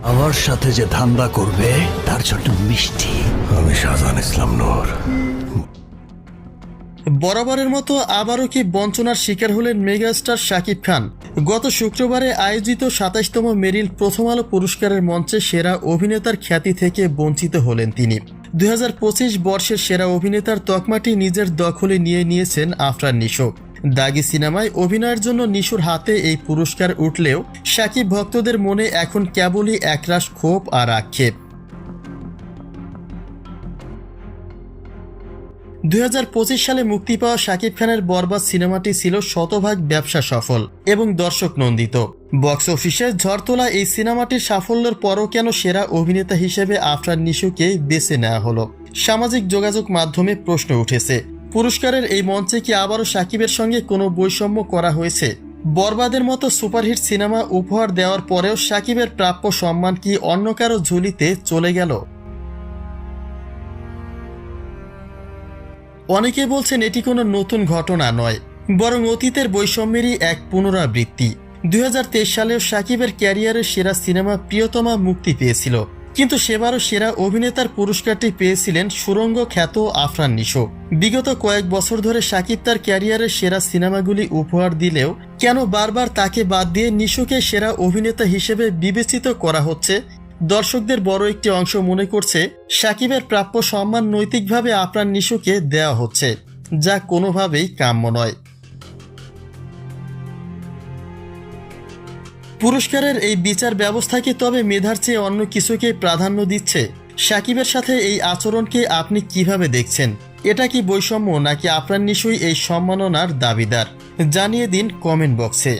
আমার সাথে যে ধান্দা করবে তার জন্য মিষ্টি। আমি শাহজাহান ইসলাম নূর। বরাবরের মতো আবারও কি বঞ্চনার শিকার হলেন মেগাস্টার শাকিব খান। গত শুক্রবারে আয়োজিত ২৭তম মেরিল প্রথম আলো পুরস্কারের মঞ্চে সেরা অভিনেতার খ্যাতি থেকে বঞ্চিত হলেন তিনি। ২০২৫ বর্ষের সেরা অভিনেতার তকমাটি নিজের দখলে নিয়ে নিয়েছেন আফরান নিশো। দাগি সিনেমায় অভিনয়ের জন্য নিশোর হাতে এই পুরস্কার উঠলেও শাকিব ভক্তদের মনে এখন কেবলই একরাশ ক্ষোভ আর আক্ষেপ। ২০২৫ সালে মুক্তি পাওয়া শাকিব খানের বরবাদ সিনেমাটি ছিল শতভাগ ব্যবসা সফল এবং দর্শক নন্দিত। বক্স অফিসে ঝড় তোলা এই সিনেমাটির সাফল্যের পরও কেন সেরা অভিনেতা হিসেবে আফরান নিশোকে বেছে নেওয়া হলো, সামাজিক যোগাযোগ মাধ্যমে প্রশ্ন উঠেছে। পুরস্কারের এই মঞ্চে কি আবারও শাকিবের সঙ্গে কোনো বৈষম্য করা হয়েছে? বরবাদের মতো সুপারহিট সিনেমা উপহার দেওয়ার পরেও শাকিবের প্রাপ্য সম্মান কি অন্য কারো ঝুলিতে চলে গেল? অনেকে বলছেন এটি কোনো নতুন ঘটনা নয়, বরং অতীতের বৈষম্যেরই এক পুনরাবৃত্তি। ২০২৩ সালেও শাকিবের ক্যারিয়ারের সেরা সিনেমা প্রিয়তমা মুক্তি পেয়েছিল, কিন্তু সেবারও সেরা অভিনেতার পুরস্কারটি পেয়েছিলেন সুরঙ্গ খ্যাত আফরান নিশো। বিগত কয়েক বছর ধরে শাকিব তার ক্যারিয়ারের সেরা সিনেমাগুলি উপহার দিলেও কেন বারবার তাকে বাদ দিয়ে নিশোকে সেরা অভিনেতা হিসেবে বিবেচিত করা হচ্ছে? দর্শকদের বড় একটি অংশ মনে করছে শাকিবের প্রাপ্য সম্মান নৈতিকভাবে আফরান নিশোকে দেওয়া হচ্ছে, যা কোনোভাবেই কাম্য নয়। পুরস্কারের এই বিচার ব্যবস্থা কি তবে মেধার চেয়ে অন্য কিছুকে প্রাধান্য দিচ্ছে? শাকিবের সাথে এই আচরণকে আপনি কিভাবে দেখছেন? এটা কি বৈষম্য নাকি আফরান নিশোই এই সম্মাননার দাবিদার? জানিয়ে দিন কমেন্ট বক্সে।